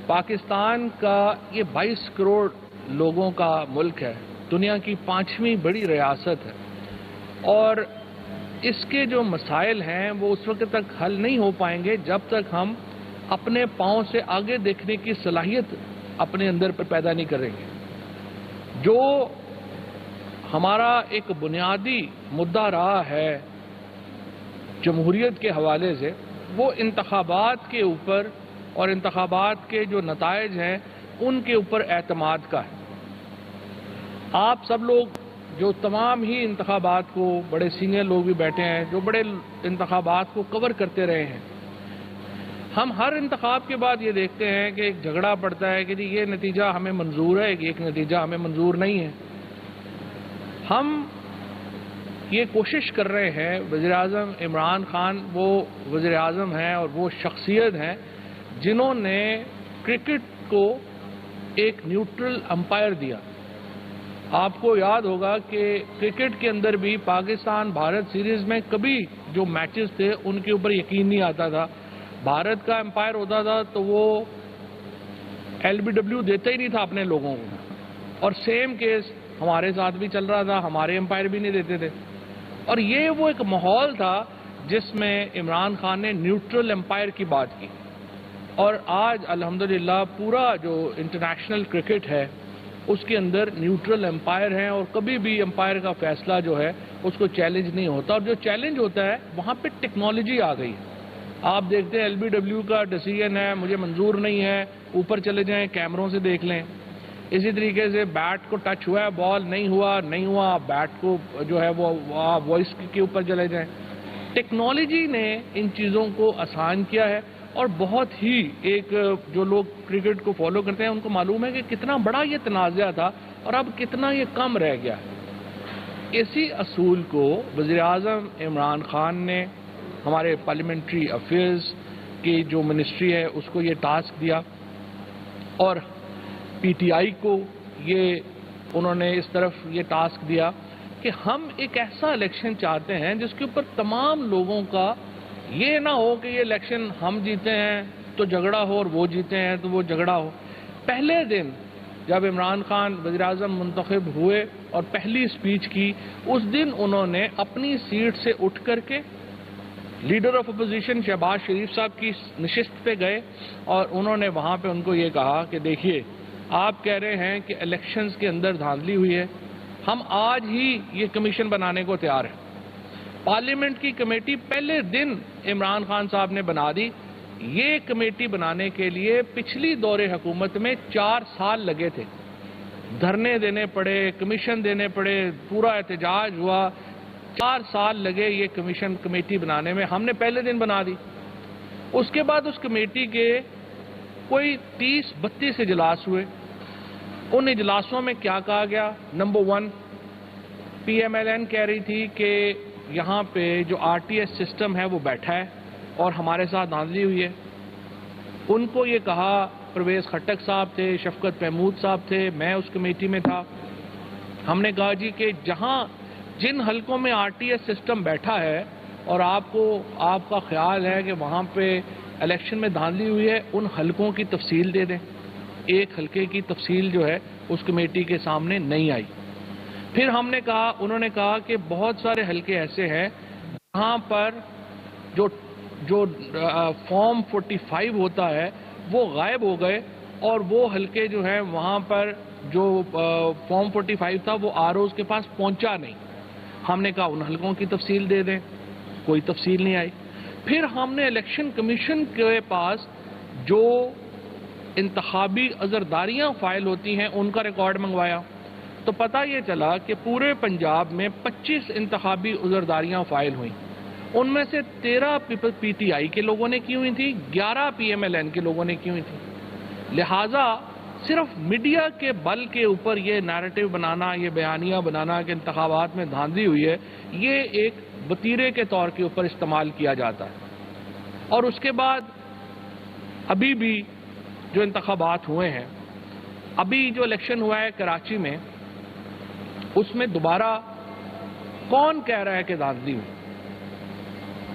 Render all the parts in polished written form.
پاکستان کا یہ 22 کروڑ لوگوں کا ملک ہے، دنیا کی 5ویں بڑی ریاست ہے، اور اس کے جو مسائل ہیں وہ اس وقت تک حل نہیں ہو پائیں گے جب تک ہم اپنے پاؤں سے آگے دیکھنے کی صلاحیت اپنے اندر پر پیدا نہیں کریں گے۔ جو ہمارا ایک بنیادی مدعا رہا ہے جمہوریت کے حوالے سے، وہ انتخابات کے اوپر اور انتخابات کے جو نتائج ہیں ان کے اوپر اعتماد کا ہے۔ آپ سب لوگ جو تمام ہی انتخابات کو، بڑے سینئر لوگ بھی بیٹھے ہیں جو بڑے انتخابات کو کور کرتے رہے ہیں، ہم ہر انتخاب کے بعد یہ دیکھتے ہیں کہ ایک جھگڑا پڑتا ہے کہ جی یہ نتیجہ ہمیں منظور ہے، ایک نتیجہ ہمیں منظور نہیں ہے۔ ہم یہ کوشش کر رہے ہیں، وزیر اعظم عمران خان وہ وزیر اعظم ہیں اور وہ شخصیت ہیں جنہوں نے کرکٹ کو ایک نیوٹرل امپائر دیا۔ آپ کو یاد ہوگا کہ کرکٹ کے اندر بھی پاکستان بھارت سیریز میں کبھی جو میچز تھے ان کے اوپر یقین نہیں آتا تھا، بھارت کا امپائر ہوتا تھا تو وہ LBW دیتا ہی نہیں تھا اپنے لوگوں کو، اور سیم کیس ہمارے ساتھ بھی چل رہا تھا، ہمارے امپائر بھی نہیں دیتے تھے، اور یہ وہ ایک ماحول تھا جس میں عمران خان نے نیوٹرل امپائر کی بات کی، اور آج الحمدللہ پورا جو انٹرنیشنل کرکٹ ہے اس کے اندر نیوٹرل امپائر ہیں، اور کبھی بھی امپائر کا فیصلہ جو ہے اس کو چیلنج نہیں ہوتا، اور جو چیلنج ہوتا ہے وہاں پہ ٹیکنالوجی آ گئی ہے۔ آپ دیکھتے ہیں LBW کا ڈیسیژن ہے مجھے منظور نہیں ہے، اوپر چلے جائیں کیمروں سے دیکھ لیں۔ اسی طریقے سے بیٹ کو ٹچ ہوا ہے، بال نہیں ہوا، بیٹ کو جو ہے وہ وائس کے اوپر چلے جائیں۔ ٹیکنالوجی نے ان چیزوں کو آسان کیا ہے، اور بہت ہی ایک جو لوگ کرکٹ کو فالو کرتے ہیں ان کو معلوم ہے کہ کتنا بڑا یہ تنازع تھا اور اب کتنا یہ کم رہ گیا ہے۔ اسی اصول کو وزیر اعظم عمران خان نے ہمارے پارلیمنٹری افیئرز کی جو منسٹری ہے اس کو یہ ٹاسک دیا، اور PTI کو یہ انہوں نے اس طرف یہ ٹاسک دیا کہ ہم ایک ایسا الیکشن چاہتے ہیں جس کے اوپر تمام لوگوں کا یہ نہ ہو کہ یہ الیکشن ہم جیتے ہیں تو جھگڑا ہو اور وہ جیتے ہیں تو وہ جھگڑا ہو۔ پہلے دن جب عمران خان وزیر اعظم منتخب ہوئے اور پہلی سپیچ کی، اس دن انہوں نے اپنی سیٹ سے اٹھ کر کے لیڈر آف اپوزیشن شہباز شریف صاحب کی نشست پہ گئے، اور انہوں نے وہاں پہ ان کو یہ کہا کہ دیکھیے آپ کہہ رہے ہیں کہ الیکشنز کے اندر دھاندلی ہوئی ہے، ہم آج ہی یہ کمیشن بنانے کو تیار ہیں۔ پارلیمنٹ کی کمیٹی پہلے دن عمران خان صاحب نے بنا دی۔ یہ کمیٹی بنانے کے لیے پچھلی دور حکومت میں 4 سال لگے تھے، دھرنے دینے پڑے، کمیشن دینے پڑے، پورا احتجاج ہوا، 4 سال لگے یہ کمیٹی بنانے میں، ہم نے پہلے دن بنا دی۔ اس کے بعد اس کمیٹی کے کوئی 30-32 اجلاس ہوئے۔ ان اجلاسوں میں کیا کہا گیا؟ نمبر 1، PMLN کہہ رہی تھی کہ یہاں پہ جو RTS سسٹم ہے وہ بیٹھا ہے اور ہمارے ساتھ دھاندلی ہوئی ہے۔ ان کو یہ کہا، پرویز خٹک صاحب تھے، شفقت محمود صاحب تھے، میں اس کمیٹی میں تھا، ہم نے کہا جی کہ جن حلقوں میں RTS سسٹم بیٹھا ہے اور آپ کا خیال ہے کہ وہاں پہ الیکشن میں دھاندلی ہوئی ہے، ان حلقوں کی تفصیل دے دیں۔ ایک حلقے کی تفصیل جو ہے اس کمیٹی کے سامنے نہیں آئی۔ پھر انہوں نے کہا کہ بہت سارے حلقے ایسے ہیں جہاں پر جو فارم 45 ہوتا ہے وہ غائب ہو گئے، اور وہ حلقے جو ہیں وہاں پر جو فارم 45 تھا وہ ROs کے پاس پہنچا نہیں۔ ہم نے کہا ان حلقوں کی تفصیل دے دیں، کوئی تفصیل نہیں آئی۔ پھر ہم نے الیکشن کمیشن کے پاس جو انتخابی عذرداریاں فائل ہوتی ہیں ان کا ریکارڈ منگوایا، تو پتہ یہ چلا کہ پورے پنجاب میں 25 انتخابی عذرداریاں فائل ہوئیں، ان میں سے 13 PTI کے لوگوں نے کی ہوئی تھی، 11 PMLN کے لوگوں نے کی ہوئی تھی۔ لہٰذا صرف میڈیا کے بل کے اوپر یہ نیریٹو بنانا، یہ بیانیہ بنانا کہ انتخابات میں دھاندلی ہوئی ہے، یہ ایک وتیرے کے طور کے اوپر استعمال کیا جاتا ہے۔ اور اس کے بعد ابھی بھی جو انتخابات ہوئے ہیں، ابھی جو الیکشن ہوا ہے کراچی میں، اس میں دوبارہ کون کہہ رہا ہے کہ دھاندلی ہوئی؟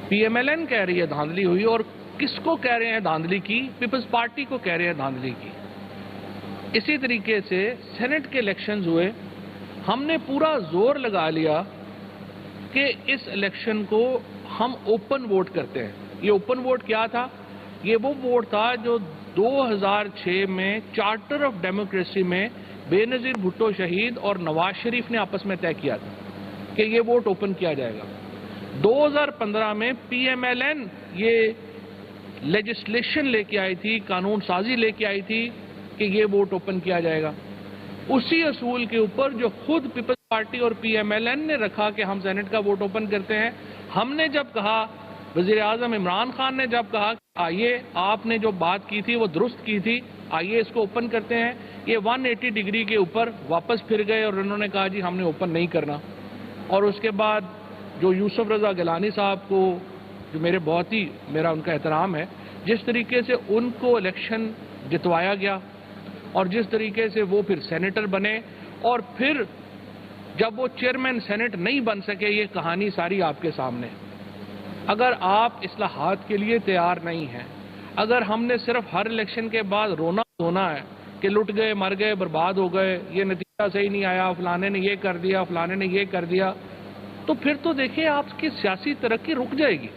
PMLN کہہ رہی ہے دھاندلی ہوئی، اور کس کو کہہ رہے ہیں دھاندلی کی؟ پیپلز پارٹی کو کہہ رہے ہیں دھاندلی کی۔ اسی طریقے سے سینٹ کے الیکشنز ہوئے، ہم نے پورا زور لگا لیا کہ اس الیکشن کو ہم اوپن ووٹ کرتے ہیں۔ یہ اوپن ووٹ کیا تھا؟ یہ وہ ووٹ تھا جو 2006 میں چارٹر آف ڈیموکریسی میں بے نظیر بھٹو شہید اور نواز شریف نے آپس میں طے کیا تھا کہ یہ ووٹ اوپن کیا جائے گا۔ 2015 میں پی ایم ایل این یہ لیجسلیشن لے کے آئی تھی، قانون سازی لے کے آئی تھی کہ یہ ووٹ اوپن کیا جائے گا۔ اسی اصول کے اوپر جو خود پیپلز پارٹی اور پی ایم ایل این نے رکھا کہ ہم سینٹ کا ووٹ اوپن کرتے ہیں، ہم نے جب کہا، وزیر اعظم عمران خان نے جب کہا کہ آئیے آپ نے جو بات کی تھی وہ درست کی تھی، آئیے اس کو اوپن کرتے ہیں، یہ 180 ڈگری کے اوپر واپس پھر گئے اور انہوں نے کہا جی ہم نے اوپن نہیں کرنا۔ اور اس کے بعد جو یوسف رضا گیلانی صاحب کو، جو میرا ان کا احترام ہے، جس طریقے سے ان کو الیکشن جتوایا گیا اور جس طریقے سے وہ پھر سینیٹر بنے، اور پھر جب وہ چیئرمین سینٹ نہیں بن سکے، یہ کہانی ساری آپ کے سامنے۔ اگر آپ اصلاحات کے لیے تیار نہیں ہیں، اگر ہم نے صرف ہر الیکشن کے بعد رونا دھونا ہے کہ لٹ گئے، مر گئے، برباد ہو گئے، یہ نتیجہ صحیح نہیں آیا، فلانے نے یہ کر دیا، فلانے نے یہ کر دیا، تو پھر تو دیکھیں آپ کی سیاسی ترقی رک جائے گی،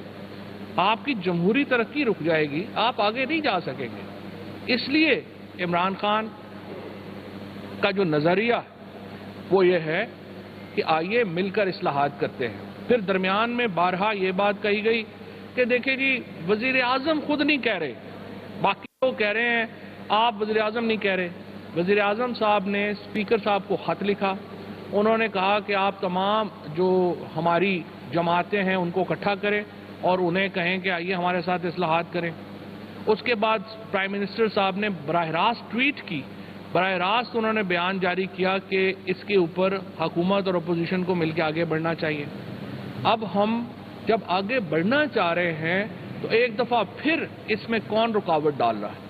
آپ کی جمہوری ترقی رک جائے گی، آپ آگے نہیں جا سکیں گے۔ اس لیے عمران خان کا جو نظریہ وہ یہ ہے کہ آئیے مل کر اصلاحات کرتے ہیں۔ پھر درمیان میں بارہا یہ بات کہی گئی کہ دیکھیں جی وزیر اعظم خود نہیں کہہ رہے، باقی لوگ کہہ رہے ہیں، آپ وزیر اعظم نہیں کہہ رہے۔ وزیر اعظم صاحب نے اسپیکر صاحب کو خط لکھا، انہوں نے کہا کہ آپ تمام جو ہماری جماعتیں ہیں ان کو اکٹھا کریں اور انہیں کہیں کہ آئیے ہمارے ساتھ اصلاحات کریں۔ اس کے بعد پرائم منسٹر صاحب نے براہ راست ٹویٹ کی، براہ راست انہوں نے بیان جاری کیا کہ اس کے اوپر حکومت اور اپوزیشن کو مل کے آگے بڑھنا چاہیے۔ اب ہم جب آگے بڑھنا چاہ رہے ہیں تو ایک دفعہ پھر اس میں کون رکاوٹ ڈال رہا ہے؟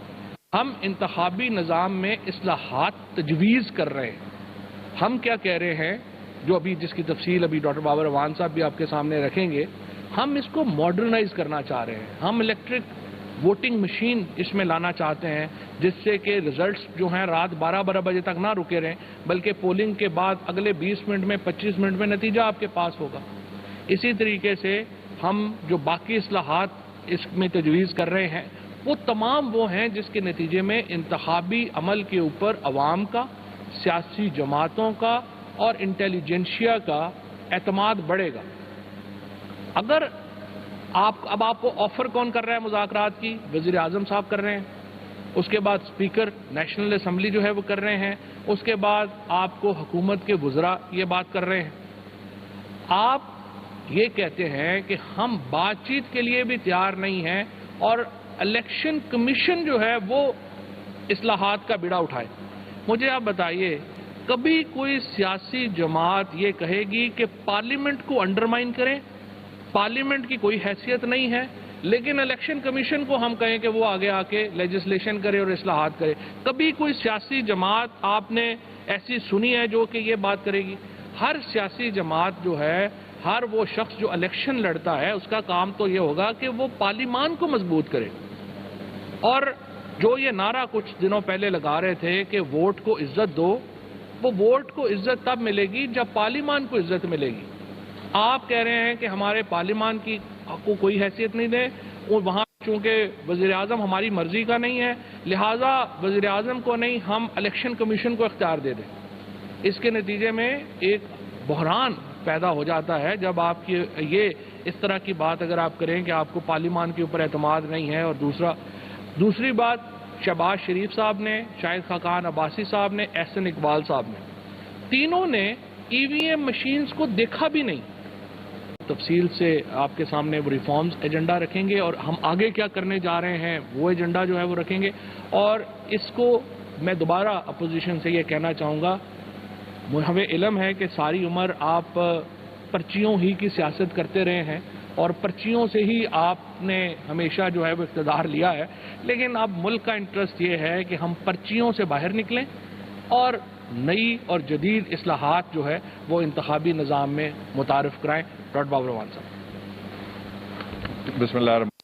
ہم انتخابی نظام میں اصلاحات تجویز کر رہے ہیں۔ ہم کیا کہہ رہے ہیں، جو ابھی جس کی تفصیل ابھی ڈاکٹر بابر اعوان صاحب بھی آپ کے سامنے رکھیں گے، ہم اس کو ماڈرنائز کرنا چاہ رہے ہیں۔ ہم الیکٹرک ووٹنگ مشین اس میں لانا چاہتے ہیں جس سے کہ ریزلٹس جو ہیں رات 12 بجے تک نہ رکے رہیں، بلکہ پولنگ کے بعد اگلے 20 منٹ میں 25 منٹ میں نتیجہ آپ کے پاس ہوگا۔ اسی طریقے سے ہم جو باقی اصلاحات اس میں تجویز کر رہے ہیں وہ تمام وہ ہیں جس کے نتیجے میں انتخابی عمل کے اوپر عوام کا، سیاسی جماعتوں کا اور انٹیلیجنشیا کا اعتماد بڑھے گا۔ اگر اب آپ کو آفر کون کر رہا ہے مذاکرات کی؟ وزیر اعظم صاحب کر رہے ہیں، اس کے بعد اسپیکر نیشنل اسمبلی جو ہے وہ کر رہے ہیں، اس کے بعد آپ کو حکومت کے وزراء یہ بات کر رہے ہیں۔ آپ یہ کہتے ہیں کہ ہم بات چیت کے لیے بھی تیار نہیں ہیں اور الیکشن کمیشن جو ہے وہ اصلاحات کا بیڑا اٹھائے۔ مجھے آپ بتائیے، کبھی کوئی سیاسی جماعت یہ کہے گی کہ پارلیمنٹ کو انڈرمائن کریں؟ پارلیمنٹ کی کوئی حیثیت نہیں ہے، لیکن الیکشن کمیشن کو ہم کہیں کہ وہ آگے آ کے لیجسلیشن کرے اور اصلاحات کرے۔ کبھی کوئی سیاسی جماعت آپ نے ایسی سنی ہے جو کہ یہ بات کرے گی؟ ہر سیاسی جماعت جو ہے، ہر وہ شخص جو الیکشن لڑتا ہے، اس کا کام تو یہ ہوگا کہ وہ پارلیمان کو مضبوط کرے۔ اور جو یہ نعرہ کچھ دنوں پہلے لگا رہے تھے کہ ووٹ کو عزت دو، وہ ووٹ کو عزت تب ملے گی جب پارلیمان کو عزت ملے گی۔ آپ کہہ رہے ہیں کہ ہمارے پارلیمان کی کو کوئی حیثیت نہیں دے، وہاں چونکہ وزیر اعظم ہماری مرضی کا نہیں ہے، لہٰذا وزیر اعظم کو نہیں، ہم الیکشن کمیشن کو اختیار دے دیں۔ اس کے نتیجے میں ایک بحران پیدا ہو جاتا ہے جب آپ کی یہ اس طرح کی بات اگر آپ کریں کہ آپ کو پارلیمان کے اوپر اعتماد نہیں ہے۔ اور دوسری بات، شہباز شریف صاحب نے، شاہد خاقان عباسی صاحب نے، احسن اقبال صاحب نے، تینوں نے ای وی ایم مشینز کو دیکھا بھی نہیں۔ تفصیل سے آپ کے سامنے وہ ریفارمز ایجنڈا رکھیں گے اور ہم آگے کیا کرنے جا رہے ہیں وہ ایجنڈا جو ہے وہ رکھیں گے۔ اور اس کو میں دوبارہ اپوزیشن سے یہ کہنا چاہوں گا، ہمیں علم ہے کہ ساری عمر آپ پرچیوں ہی کی سیاست کرتے رہے ہیں اور پرچیوں سے ہی آپ نے ہمیشہ جو ہے وہ اقتدار لیا ہے، لیکن اب ملک کا انٹرسٹ یہ ہے کہ ہم پرچیوں سے باہر نکلیں اور نئی اور جدید اصلاحات جو ہے وہ انتخابی نظام میں متعارف کرائیں۔ ڈاکٹر بابر اعوان صاحب۔ بسم اللہ الرحمن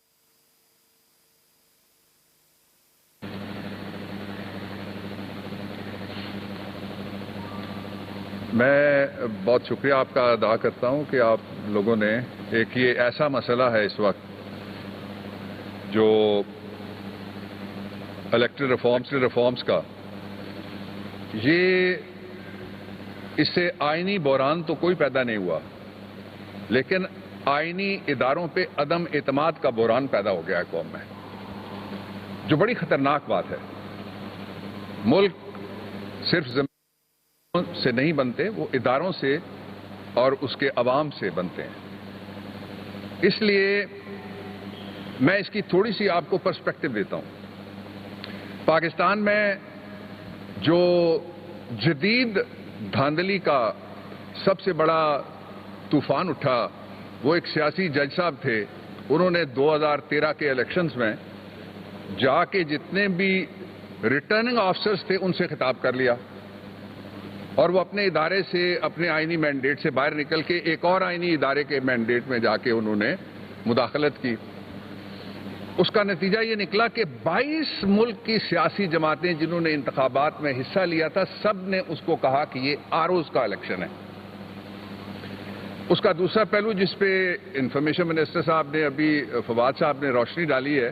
میں بہت شکریہ آپ کا ادا کرتا ہوں کہ آپ لوگوں نے ایک یہ ایسا مسئلہ ہے اس وقت جو الیکٹرل ریفارمز کا، یہ اس سے آئینی بحران تو کوئی پیدا نہیں ہوا، لیکن آئینی اداروں پہ عدم اعتماد کا بحران پیدا ہو گیا ہے قوم میں، جو بڑی خطرناک بات ہے۔ ملک صرف زمین سے نہیں بنتے، وہ اداروں سے اور اس کے عوام سے بنتے ہیں۔ اس لیے میں اس کی تھوڑی سی آپ کو پرسپیکٹو دیتا ہوں۔ پاکستان میں جو جدید دھاندلی کا سب سے بڑا طوفان اٹھا، وہ ایک سیاسی جج صاحب تھے۔ انہوں نے 2013 کے الیکشنز میں جا کے جتنے بھی ریٹرننگ آفیسرز تھے ان سے خطاب کر لیا، اور وہ اپنے ادارے سے، اپنے آئینی مینڈیٹ سے باہر نکل کے ایک اور آئینی ادارے کے مینڈیٹ میں جا کے انہوں نے مداخلت کی۔ اس کا نتیجہ یہ نکلا کہ 22 ملک کی سیاسی جماعتیں جنہوں نے انتخابات میں حصہ لیا تھا، سب نے اس کو کہا کہ یہ آروز کا الیکشن ہے۔ اس کا دوسرا پہلو جس پہ انفارمیشن منسٹر صاحب نے ابھی، فواد صاحب نے روشنی ڈالی ہے،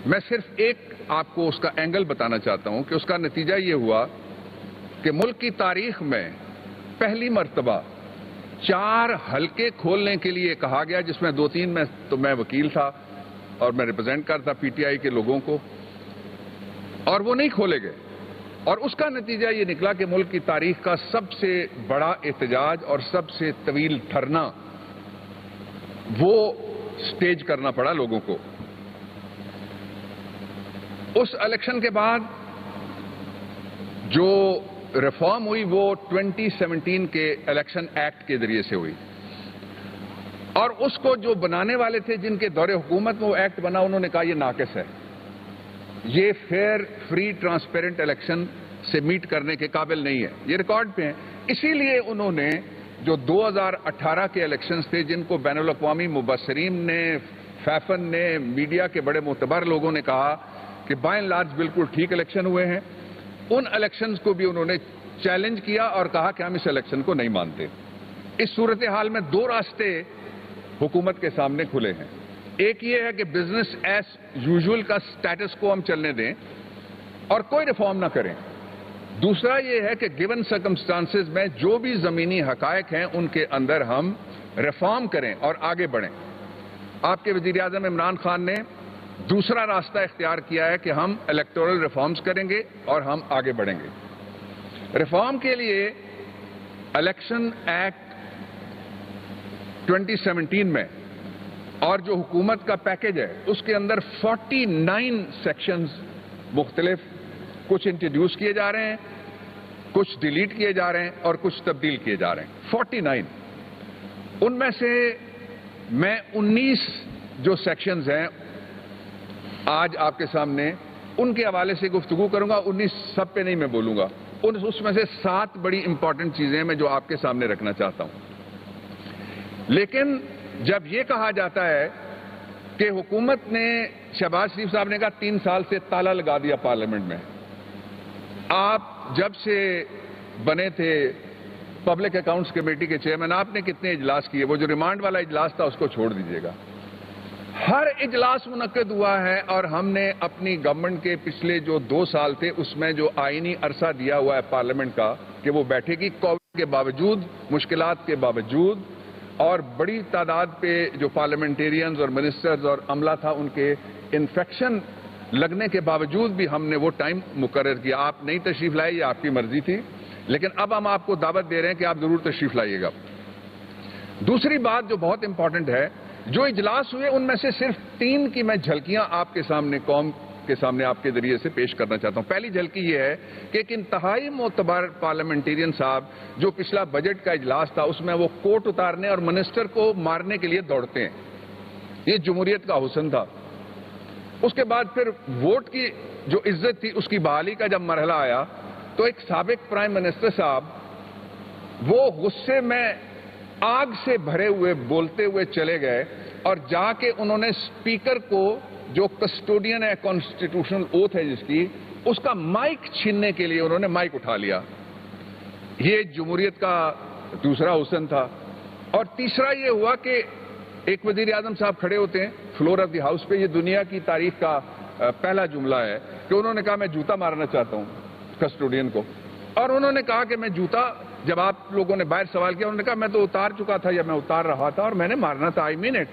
میں صرف ایک آپ کو اس کا اینگل بتانا چاہتا ہوں کہ اس کا نتیجہ یہ ہوا کہ ملک کی تاریخ میں پہلی مرتبہ 4 حلقے کھولنے کے لیے کہا گیا، جس میں 2-3 میں تو میں وکیل تھا اور میں ریپرزینٹ کرتا پی ٹی آئی کے لوگوں کو، اور وہ نہیں کھولے گئے، اور اس کا نتیجہ یہ نکلا کہ ملک کی تاریخ کا سب سے بڑا احتجاج اور سب سے طویل دھرنا وہ سٹیج کرنا پڑا لوگوں کو۔ اس الیکشن کے بعد جو ریفارم ہوئی وہ 2017 کے الیکشن ایکٹ کے ذریعے سے ہوئی، اور اس کو جو بنانے والے تھے، جن کے دور حکومت میں وہ ایکٹ بنا، انہوں نے کہا یہ ناقص ہے، یہ فیئر، فری، ٹرانسپیرنٹ الیکشن سے میٹ کرنے کے قابل نہیں ہے، یہ ریکارڈ پہ ہیں۔ اسی لیے انہوں نے جو 2018 کے الیکشنز تھے، جن کو بین الاقوامی مبصرین نے، فیفن نے، میڈیا کے بڑے معتبر لوگوں نے کہا کہ بائی اینڈ لارج بالکل ٹھیک الیکشن ہوئے ہیں، ان الیکشنز کو بھی انہوں نے چیلنج کیا اور کہا کہ ہم اس الیکشن کو نہیں مانتے۔ اس صورتحال میں 2 راستے حکومت کے سامنے کھلے ہیں۔ ایک یہ ہے کہ بزنس ایز یوزول کا سٹیٹس کو ہم چلنے دیں اور کوئی ریفارم نہ کریں۔ دوسرا یہ ہے کہ گیون سرکمسٹانسز میں جو بھی زمینی حقائق ہیں ان کے اندر ہم ریفارم کریں اور آگے بڑھیں۔ آپ کے وزیر اعظم عمران خان نے دوسرا راستہ اختیار کیا ہے کہ ہم الیکٹورل ریفارمز کریں گے اور ہم آگے بڑھیں گے۔ ریفارم کے لیے الیکشن ایکٹ 2017 میں اور جو حکومت کا پیکج ہے اس کے اندر 49 سیکشنز مختلف، کچھ انٹروڈیوس کیے جا رہے ہیں، کچھ ڈیلیٹ کیے جا رہے ہیں اور کچھ تبدیل کیے جا رہے ہیں۔ 49 ان میں سے میں 19 جو سیکشنز ہیں آج آپ کے سامنے ان کے حوالے سے گفتگو کروں گا۔ 19 سب پہ نہیں میں بولوں گا، اس میں سے 7 بڑی امپورٹنٹ چیزیں ہیں میں جو آپ کے سامنے رکھنا چاہتا ہوں۔ لیکن جب یہ کہا جاتا ہے کہ حکومت نے، شہباز شریف صاحب نے کہا 3 سال سے تالا لگا دیا پارلیمنٹ میں، آپ جب سے بنے تھے پبلک اکاؤنٹس کمیٹی کے چیئرمین، آپ نے کتنے اجلاس کیے؟ وہ جو ریمانڈ والا اجلاس تھا اس کو چھوڑ دیجیے گا۔ ہر اجلاس منعقد ہوا ہے، اور ہم نے اپنی گورنمنٹ کے پچھلے جو 2 سال تھے اس میں جو آئینی عرصہ دیا ہوا ہے پارلیمنٹ کا کہ وہ بیٹھے گی، کووڈ کے باوجود، مشکلات کے باوجود، اور بڑی تعداد پہ جو پارلیمنٹیرینز اور منسٹرز اور عملہ تھا ان کے انفیکشن لگنے کے باوجود بھی ہم نے وہ ٹائم مقرر کیا۔ آپ نہیں تشریف لائے، یہ آپ کی مرضی تھی، لیکن اب ہم آپ کو دعوت دے رہے ہیں کہ آپ ضرور تشریف لائیے گا۔ دوسری بات جو بہت امپورٹنٹ ہے، جو اجلاس ہوئے ان میں سے صرف 3 کی میں جھلکیاں آپ کے سامنے، قوم کے سامنے آپ کے ذریعے سے پیش کرنا چاہتا ہوں۔ پہلی جھلکی یہ ہے کہ ایک انتہائی معتبر پارلیمنٹیرین صاحب جو پچھلا بجٹ کا اجلاس تھا اس میں وہ کوٹ اتارنے اور منسٹر کو مارنے کے لیے دوڑتے ہیں، یہ جمہوریت کا حسن تھا۔ اس کے بعد پھر ووٹ کی جو عزت تھی اس کی بحالی کا جب مرحلہ آیا تو ایک سابق پرائم منسٹر صاحب وہ غصے میں آگ سے بھرے ہوئے بولتے ہوئے چلے گئے، اور جا کے انہوں نے اسپیکر کو، جو کسٹوڈین ہے کانسٹیٹیوشنل اوتھ ہے جس کی، اس کا مائک چھیننے کے لیے انہوں نے مائک اٹھا لیا۔ یہ جمہوریت کا دوسرا حسن تھا. اور تیسرا یہ ہوا کہ ایک وزیر اعظم صاحب کھڑے ہوتے ہیں فلور آف دی ہاؤس پہ, یہ دنیا کی تاریخ کا پہلا جملہ ہے کہ انہوں نے کہا میں جوتا مارنا چاہتا ہوں کسٹوڈین کو, اور انہوں نے کہا کہ میں جوتا, جب آپ لوگوں نے باہر سوال کیا انہوں نے کہا میں تو اتار چکا تھا یا میں اتار رہا تھا اور میں نے مارنا تھا, آئی مین اٹ.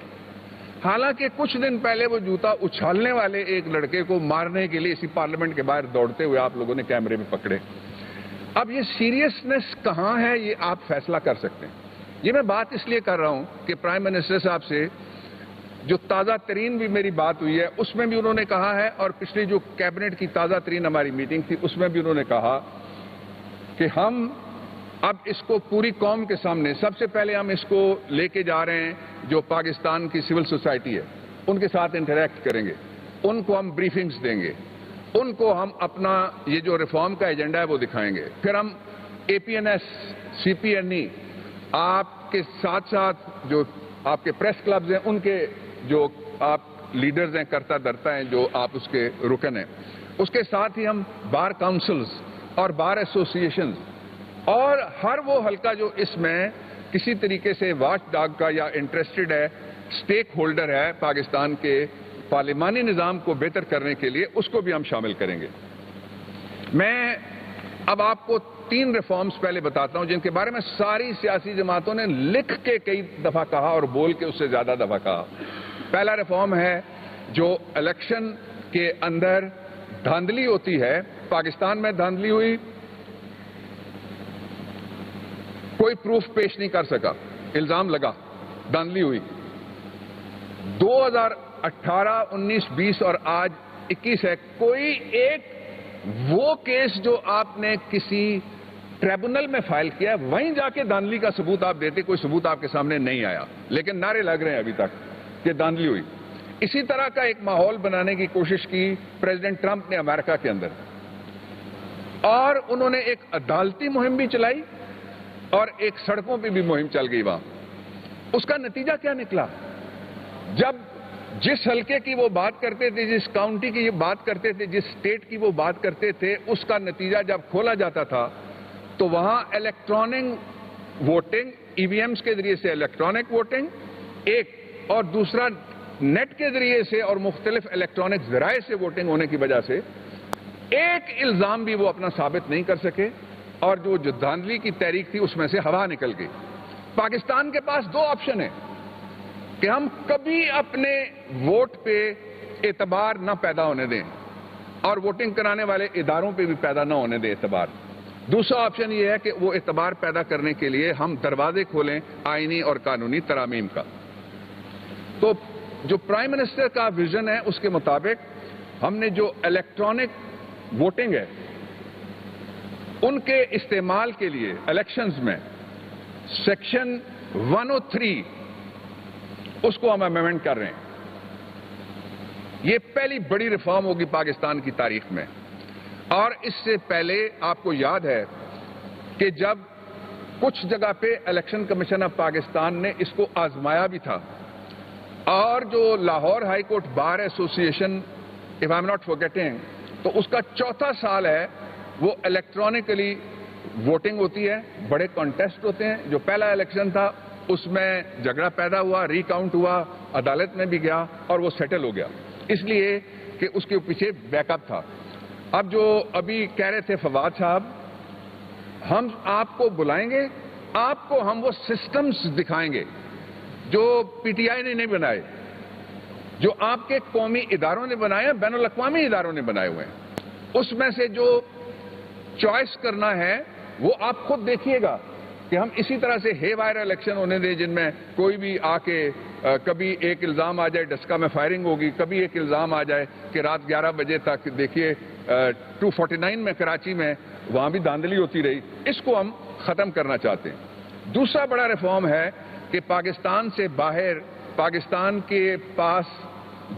حالانکہ کچھ دن پہلے وہ جوتا اچھالنے والے ایک لڑکے کو مارنے کے لیے اسی پارلیمنٹ کے باہر دوڑتے ہوئے آپ لوگوں نے کیمرے میں پکڑے. اب یہ سیریسنس کہاں ہے یہ آپ فیصلہ کر سکتے ہیں. یہ میں بات اس لیے کر رہا ہوں کہ پرائم منسٹر صاحب سے جو تازہ ترین بھی میری بات ہوئی ہے اس میں بھی انہوں نے کہا ہے, اور پچھلی جو کیبنٹ کی تازہ ترین ہماری میٹنگ تھی اس میں بھی انہوں نے کہا کہ ہم اب اس کو پوری قوم کے سامنے سب سے پہلے ہم اس کو لے کے جا رہے ہیں جو پاکستان کی سول سوسائٹی ہے ان کے ساتھ انٹریکٹ کریں گے, ان کو ہم بریفنگز دیں گے, ان کو ہم اپنا یہ جو ریفارم کا ایجنڈا ہے وہ دکھائیں گے. پھر ہم اے پی این ایس, سی پی این ای, آپ کے ساتھ ساتھ جو آپ کے پریس کلبز ہیں ان کے جو آپ لیڈرز ہیں, کرتا درتا ہیں, جو آپ اس کے رکن ہیں, اس کے ساتھ ہی ہم بار کاؤنسلز اور بار ایسوسیشنز اور ہر وہ حلقہ جو اس میں کسی طریقے سے واچ ڈاگ کا یا انٹرسٹڈ ہے, سٹیک ہولڈر ہے پاکستان کے پارلیمانی نظام کو بہتر کرنے کے لیے, اس کو بھی ہم شامل کریں گے. میں اب آپ کو 3 ریفارمز پہلے بتاتا ہوں جن کے بارے میں ساری سیاسی جماعتوں نے لکھ کے کئی دفعہ کہا اور بول کے اس سے زیادہ دفعہ کہا. پہلا ریفارم ہے جو الیکشن کے اندر دھاندلی ہوتی ہے, پاکستان میں دھاندلی ہوئی, کوئی پروف پیش نہیں کر سکا, الزام لگا, دھاندلی ہوئی. 2018, 19, 20 اور آج 21 ہے, کوئی ایک وہ کیس جو آپ نے کسی ٹریبونل میں فائل کیا ہے وہیں جا کے دھاندلی کا ثبوت آپ دیتے, کوئی ثبوت آپ کے سامنے نہیں آیا, لیکن نعرے لگ رہے ہیں ابھی تک کہ دھاندلی ہوئی. اسی طرح کا ایک ماحول بنانے کی کوشش کی پریزیڈنٹ ٹرمپ نے امریکہ کے اندر, اور انہوں نے ایک عدالتی مہم بھی چلائی اور ایک سڑکوں پہ بھی مہم چل گئی وہاں. اس کا نتیجہ کیا نکلا؟ جب جس حلقے کی وہ بات کرتے تھے, جس کاؤنٹی کی یہ بات کرتے تھے, جس اسٹیٹ کی وہ بات کرتے تھے, اس کا نتیجہ جب کھولا جاتا تھا تو وہاں الیکٹرانک ووٹنگ, ای وی ایمز کے ذریعے سے الیکٹرانک ووٹنگ ایک, اور دوسرا نیٹ کے ذریعے سے اور مختلف الیکٹرانک ذرائع سے ووٹنگ ہونے کی وجہ سے ایک الزام بھی وہ اپنا ثابت نہیں کر سکے, اور جو دھاندلی کی تحریک تھی اس میں سے ہوا نکل گئی. پاکستان کے پاس 2 آپشن ہیں کہ ہم کبھی اپنے ووٹ پہ اعتبار نہ پیدا ہونے دیں اور ووٹنگ کرانے والے اداروں پہ بھی پیدا نہ ہونے دیں اعتبار. دوسرا آپشن یہ ہے کہ وہ اعتبار پیدا کرنے کے لیے ہم دروازے کھولیں آئینی اور قانونی ترامیم کا. تو جو پرائم منسٹر کا ویژن ہے اس کے مطابق ہم نے جو الیکٹرانک ووٹنگ ہے ان کے استعمال کے لیے الیکشنز میں سیکشن 103 اس کو ہم امینڈمنٹ کر رہے ہیں. یہ پہلی بڑی ریفارم ہوگی پاکستان کی تاریخ میں. اور اس سے پہلے آپ کو یاد ہے کہ جب کچھ جگہ پہ الیکشن کمیشن آف پاکستان نے اس کو آزمایا بھی تھا, اور جو Lahore high court bar association if I'm not forgetting, تو اس کا 4تھا سال ہے وہ الیکٹرانکلی ووٹنگ ہوتی ہے, بڑے کانٹیسٹ ہوتے ہیں. جو پہلا الیکشن تھا اس میں جھگڑا پیدا ہوا, ری کاؤنٹ ہوا, عدالت میں بھی گیا اور وہ سیٹل ہو گیا, اس لیے کہ اس کے پیچھے بیک اپ تھا. اب جو ابھی کہہ رہے تھے فواد صاحب, ہم آپ کو بلائیں گے, آپ کو ہم وہ سسٹمز دکھائیں گے جو پی ٹی آئی نے نہیں بنائے, جو آپ کے قومی اداروں نے بنائے ہیں, بین الاقوامی اداروں نے بنائے ہوئے ہیں. اس میں سے جو چوائس کرنا ہے وہ آپ خود دیکھیے گا کہ ہم اسی طرح سے ہے وائر الیکشن ہونے دیں جن میں کوئی بھی آ کے کبھی ایک الزام آ جائے ڈسکا میں فائرنگ ہوگی, کبھی ایک الزام آ جائے کہ رات 11 بجے تک دیکھیے 249 میں کراچی میں وہاں بھی دھاندلی ہوتی رہی. اس کو ہم ختم کرنا چاہتے ہیں. دوسرا بڑا ریفارم ہے کہ پاکستان سے باہر پاکستان کے پاس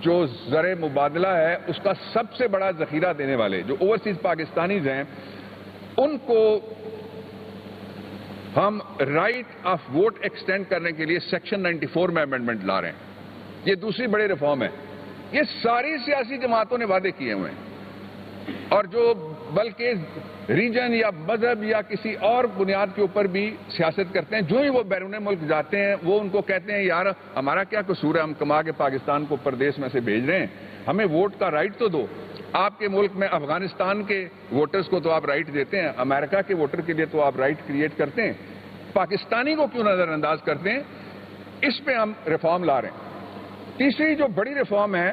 جو زر مبادلہ ہے اس کا سب سے بڑا ذخیرہ دینے والے جو اوورسیز پاکستانیز ہیں ان کو ہم رائٹ آف ووٹ ایکسٹینڈ کرنے کے لیے سیکشن 94 میں امینڈمنٹ لا رہے ہیں. یہ دوسری بڑی ریفارم ہے. یہ ساری سیاسی جماعتوں نے وعدے کیے ہوئے ہیں, اور جو بلکہ ریجن یا مذہب یا کسی اور بنیاد کے اوپر بھی سیاست کرتے ہیں. جو ہی وہ بیرون ملک جاتے ہیں وہ ان کو کہتے ہیں یار ہمارا کیا قصور ہے, ہم کما کے پاکستان کو پردیس میں سے بھیج رہے ہیں, ہمیں ووٹ کا رائٹ تو دو. آپ کے ملک میں افغانستان کے ووٹرز کو تو آپ رائٹ دیتے ہیں, امریکہ کے ووٹر کے لیے تو آپ رائٹ کریٹ کرتے ہیں, پاکستانی کو کیوں نظر انداز کرتے ہیں؟ اس پہ ہم ریفارم لا رہے ہیں. تیسری جو بڑی ریفارم ہے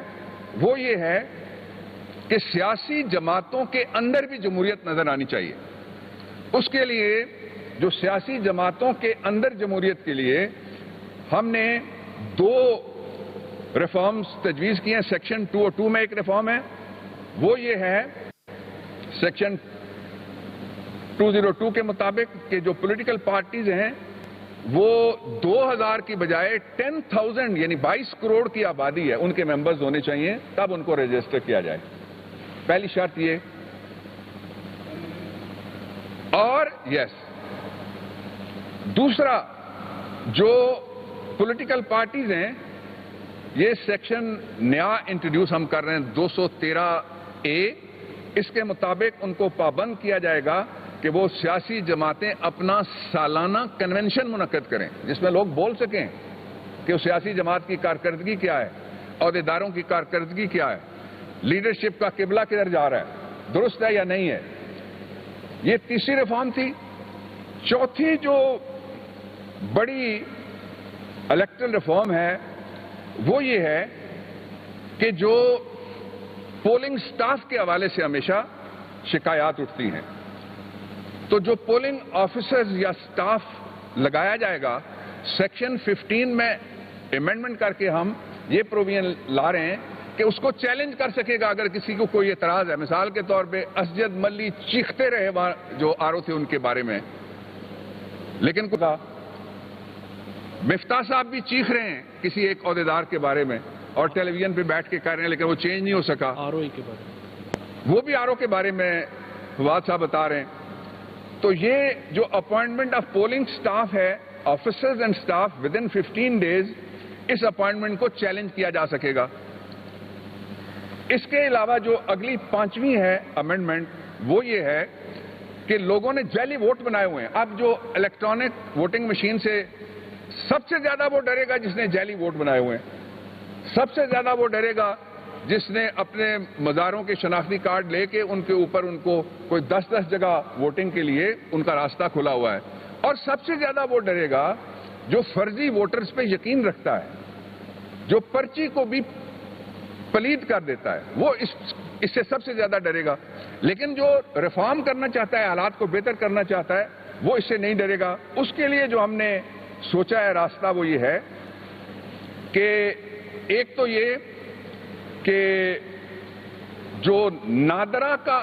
وہ یہ ہے کہ سیاسی جماعتوں کے اندر بھی جمہوریت نظر آنی چاہیے. اس کے لیے جو سیاسی جماعتوں کے اندر جمہوریت کے لیے ہم نے 2 ریفارمز تجویز کی ہیں. سیکشن 202 میں ایک ریفارم ہے, وہ یہ ہے سیکشن 202 کے مطابق کہ جو پولیٹیکل پارٹیز ہیں وہ 2000 کی بجائے 10,000 یعنی 22 کروڑ کی آبادی ہے ان کے ممبرز ہونے چاہیے, تب ان کو رجسٹر کیا جائے. پہلی شرط یہ. اور دوسرا جو پولیٹیکل پارٹیز ہیں یہ سیکشن نیا انٹروڈیوس ہم کر رہے ہیں 213A. اس کے مطابق ان کو پابند کیا جائے گا کہ وہ سیاسی جماعتیں اپنا سالانہ کنونشن منعقد کریں جس میں لوگ بول سکیں کہ وہ سیاسی جماعت کی کارکردگی کیا ہے, عہدیداروں کی کارکردگی کیا ہے, لیڈرشپ کا قبلہ کدھر جا رہا ہے, درست ہے یا نہیں ہے. یہ تیسری ریفارم تھی. چوتھی جو بڑی الیکٹرل ریفارم ہے وہ یہ ہے کہ جو پولنگ سٹاف کے حوالے سے ہمیشہ شکایات اٹھتی ہیں, تو جو پولنگ آفیسرز یا سٹاف لگایا جائے گا سیکشن 15 میں امینڈمنٹ کر کے ہم یہ پروویژن لا رہے ہیں کہ اس کو چیلنج کر سکے گا اگر کسی کو کوئی اعتراض ہے. مثال کے طور پہ اسجد ملی چیختے رہے وہاں جو آرو تھے ان کے بارے میں, لیکن کہا مفتاح صاحب بھی چیخ رہے ہیں کسی ایک عہدیدار کے بارے میں اور ٹیلی ویژن پہ بیٹھ کے کہہ رہے ہیں لیکن وہ چینج نہیں ہو سکا. وہ بھی آرو کے بارے میں فواد صاحب بتا رہے ہیں. تو یہ جو اپوائنٹمنٹ آف پولنگ سٹاف ہے, officers and staff within 15 days, اس اپوائنٹمنٹ کو چیلنج کیا جا سکے گا. اس کے علاوہ جو اگلی 5ویں ہے امینڈمنٹ وہ یہ ہے کہ لوگوں نے جعلی ووٹ بنائے ہوئے ہیں. اب جو الیکٹرانک ووٹنگ مشین سے سب سے زیادہ وہ ڈرے گا جس نے جعلی ووٹ بنائے ہوئے ہیں, سب سے زیادہ وہ ڈرے گا جس نے اپنے مزاروں کے شناختی کارڈ لے کے ان کے اوپر ان کو کوئی 10 جگہ ووٹنگ کے لیے ان کا راستہ کھلا ہوا ہے, اور سب سے زیادہ وہ ڈرے گا جو فرضی ووٹرز پہ یقین رکھتا ہے, جو پرچی کو بھی پلید کر دیتا ہے, وہ اس سے سب سے زیادہ ڈرے گا. لیکن جو ریفارم کرنا چاہتا ہے, حالات کو بہتر کرنا چاہتا ہے, وہ اس سے نہیں ڈرے گا. اس کے لیے جو ہم نے سوچا ہے راستہ وہ یہ ہے کہ ایک تو یہ کہ جو نادرا کا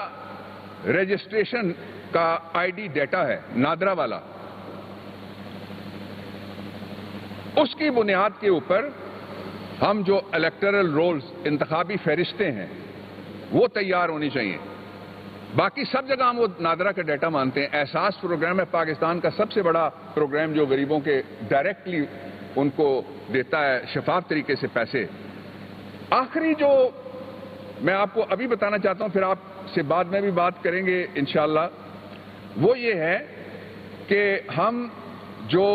رجسٹریشن کا آئی ڈی ڈیٹا ہے, نادرا والا, اس کی بنیاد کے اوپر ہم جو الیکٹرل رولز انتخابی فہرستیں ہیں وہ تیار ہونی چاہیے. باقی سب جگہ ہم وہ نادرا کا ڈیٹا مانتے ہیں. احساس پروگرام ہے پاکستان کا سب سے بڑا پروگرام جو غریبوں کے ڈائریکٹلی ان کو دیتا ہے شفاف طریقے سے پیسے. آخری جو میں آپ کو ابھی بتانا چاہتا ہوں, پھر آپ سے بعد میں بھی بات کریں گے انشاءاللہ, وہ یہ ہے کہ ہم جو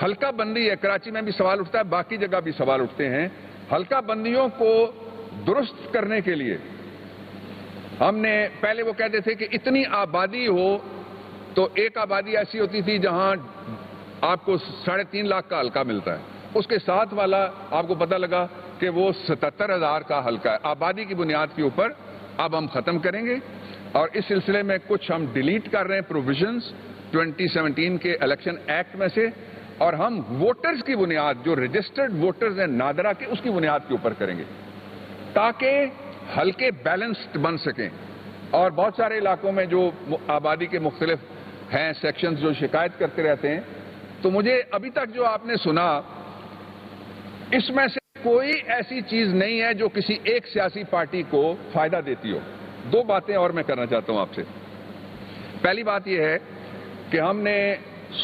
حلقہ بندی ہے, کراچی میں بھی سوال اٹھتا ہے, باقی جگہ بھی سوال اٹھتے ہیں, حلقہ بندیوں کو درست کرنے کے لیے ہم نے پہلے وہ کہتے تھے کہ اتنی آبادی ہو تو ایک آبادی ایسی ہوتی تھی جہاں آپ کو 3.5 لاکھ کا حلقہ ملتا ہے, اس کے ساتھ والا آپ کو پتہ لگا کہ وہ 77,000 کا حلقہ ہے. آبادی کی بنیاد کے اوپر اب ہم ختم کریں گے, اور اس سلسلے میں کچھ ہم ڈیلیٹ کر رہے ہیں پروویژنز 2017 کے الیکشن ایکٹ میں سے, اور ہم ووٹرز کی بنیاد جو رجسٹرڈ ووٹرز ہیں نادرا کے, اس کی بنیاد کے اوپر کریں گے تاکہ حلقے بیلنسڈ بن سکیں. اور بہت سارے علاقوں میں جو آبادی کے مختلف ہیں سیکشنز جو شکایت کرتے رہتے ہیں, تو مجھے ابھی تک جو آپ نے سنا اس میں سے کوئی ایسی چیز نہیں ہے جو کسی ایک سیاسی پارٹی کو فائدہ دیتی ہو. 2 باتیں اور میں کرنا چاہتا ہوں آپ سے. پہلی بات یہ ہے کہ ہم نے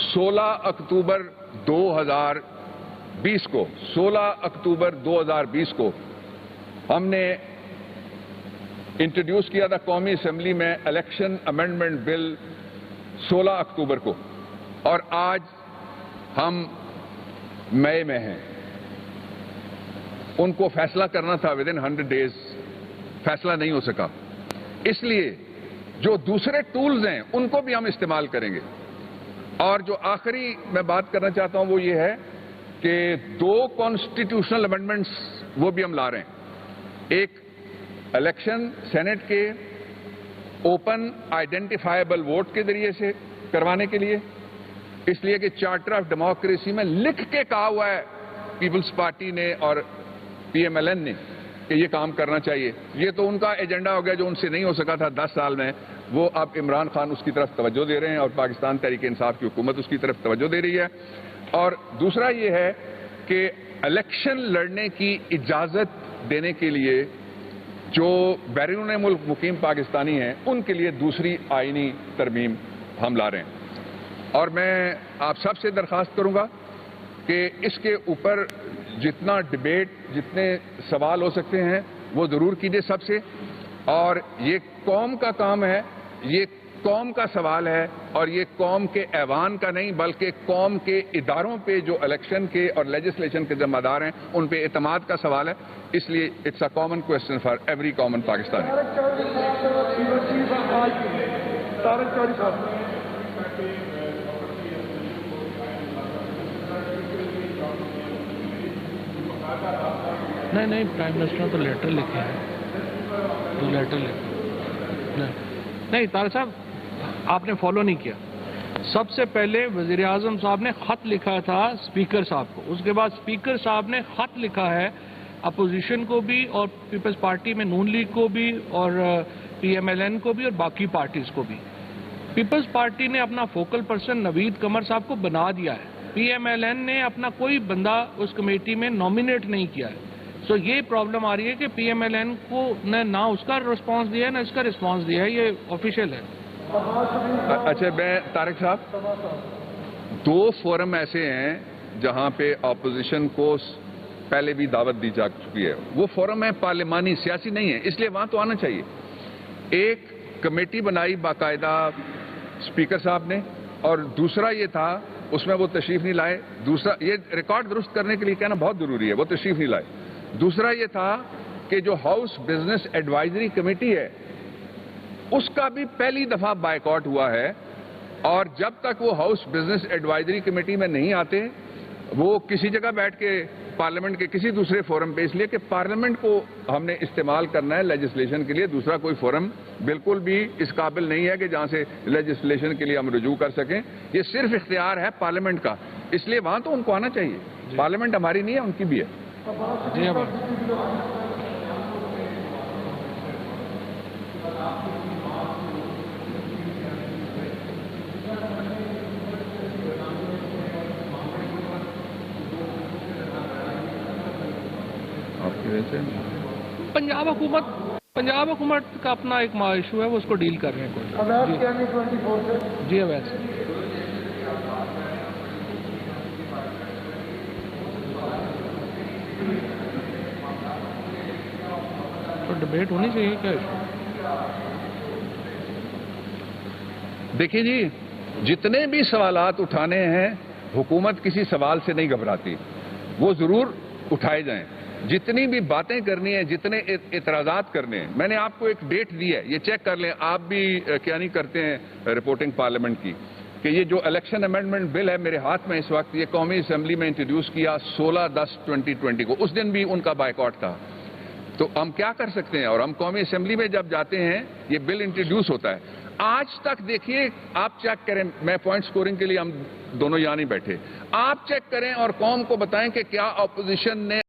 16 اکتوبر 2020 کو ہم نے انٹروڈیوس کیا تھا قومی اسمبلی میں الیکشن امینڈمنٹ بل 16 اکتوبر کو، اور آج ہم مئی میں ہیں. ان کو فیصلہ کرنا تھا ود ان 100 days، فیصلہ نہیں ہو سکا. اس لیے جو دوسرے ٹولز ہیں ان کو بھی ہم استعمال کریں گے. اور جو آخری میں بات کرنا چاہتا ہوں وہ یہ ہے کہ 2 کانسٹیٹیوشنل امینڈمنٹس وہ بھی ہم لا رہے ہیں. ایک الیکشن سینٹ کے اوپن آئیڈینٹیفائبل ووٹ کے ذریعے سے کروانے کے لیے، اس لیے کہ چارٹر آف ڈیموکریسی میں لکھ کے کہا ہوا ہے پیپلز پارٹی نے اور PMLN نے کہ یہ کام کرنا چاہیے. یہ تو ان کا ایجنڈا ہو گیا جو ان سے نہیں ہو سکا تھا 10 سال میں. وہ اب عمران خان اس کی طرف توجہ دے رہے ہیں اور پاکستان تحریک انصاف کی حکومت اس کی طرف توجہ دے رہی ہے. اور دوسرا یہ ہے کہ الیکشن لڑنے کی اجازت دینے کے لیے جو بیرون ملک مقیم پاکستانی ہیں ان کے لیے دوسری آئینی ترمیم ہم لا رہے ہیں. اور میں آپ سب سے درخواست کروں گا کہ اس کے اوپر جتنا ڈیبیٹ، جتنے سوال ہو سکتے ہیں وہ ضرور کیجیے سب سے. اور یہ قوم کا کام ہے، یہ قوم کا سوال ہے، اور یہ قوم کے ایوان کا نہیں بلکہ قوم کے اداروں پہ جو الیکشن کے اور لیجسلیشن کے ذمہ دار ہیں ان پہ اعتماد کا سوال ہے. اس لیے it's a common question for every common Pakistani. نہیں پرائم منسٹر نے تو لیٹر لکھا ہے، لیٹر لکھا نہیں. طارق صاحب آپ نے فالو نہیں کیا. سب سے پہلے وزیر اعظم صاحب نے خط لکھا تھا اسپیکر صاحب کو، اس کے بعد اسپیکر صاحب نے خط لکھا ہے اپوزیشن کو بھی اور پیپلز پارٹی میں نون لیگ کو بھی اور PMLN کو بھی اور باقی پارٹیز کو بھی. پیپلز پارٹی نے اپنا فوکل پرسن نوید قمر صاحب کو بنا دیا ہے. PMLN نے اپنا کوئی بندہ اس کمیٹی میں نامینیٹ نہیں کیا ہے. سو یہ پرابلم آ رہی ہے کہ PMLN کو نہ اس کا رسپانس دیا ہے نہ اس کا رسپانس دیا ہے. یہ آفیشیل ہے. اچھا میں طارق صاحب، 2 فورم ایسے ہیں جہاں پہ اپوزیشن کو پہلے بھی دعوت دی جا چکی ہے. وہ فورم ہے پارلیمانی، سیاسی نہیں ہے، اس لیے وہاں تو آنا چاہیے. ایک کمیٹی بنائی باقاعدہ اسپیکر صاحب نے، اور دوسرا یہ تھا اس میں وہ تشریف نہیں لائے. دوسرا یہ ریکارڈ درست کرنے کے لیے کہنا بہت ضروری ہے، وہ تشریف نہیں لائے. دوسرا یہ تھا کہ جو ہاؤس بزنس ایڈوائزری کمیٹی ہے اس کا بھی پہلی دفعہ بائیکاٹ ہوا ہے. اور جب تک وہ ہاؤس بزنس ایڈوائزری کمیٹی میں نہیں آتے وہ کسی جگہ بیٹھ کے پارلیمنٹ کے کسی دوسرے فورم پہ، اس لیے کہ پارلیمنٹ کو ہم نے استعمال کرنا ہے لیجسلیشن کے لیے. دوسرا کوئی فورم بالکل بھی اس قابل نہیں ہے کہ جہاں سے لیجسلیشن کے لیے ہم رجوع کر سکیں. یہ صرف اختیار ہے پارلیمنٹ کا، اس لیے وہاں تو ان کو آنا چاہیے. پارلیمنٹ ہماری نہیں ہے، ان کی بھی ہے. جی پنجاب حکومت کا اپنا ایک ایشو ہے، وہ اس کو ڈیل کر رہے ہیں. جی اویس تو ڈبیٹ ہونی چاہیے کیا ایشو؟ دیکھیے جی، جتنے بھی سوالات اٹھانے ہیں حکومت کسی سوال سے نہیں گھبراتی، وہ ضرور اٹھائے جائیں. جتنی بھی باتیں کرنی ہیں، جتنے اعتراضات کرنے ہیں، میں نے آپ کو ایک ڈیٹ دی ہے، یہ چیک کر لیں. آپ بھی کیا نہیں کرتے ہیں رپورٹنگ پارلیمنٹ کی، کہ یہ جو الیکشن امینڈمنٹ بل ہے میرے ہاتھ میں اس وقت، یہ قومی اسمبلی میں انٹروڈیوس کیا 16/10/2020 کو. اس دن بھی ان کا بائیکاٹ تھا. تو ہم کیا کر سکتے ہیں؟ اور ہم قومی اسمبلی میں جب جاتے ہیں یہ بل انٹروڈیوس ہوتا ہے. آج تک دیکھیے، آپ چیک کریں، میں پوائنٹ سکورنگ کے لیے ہم دونوں یہاں نہیں بیٹھے، آپ چیک کریں اور قوم کو بتائیں کہ کیا اپوزیشن نے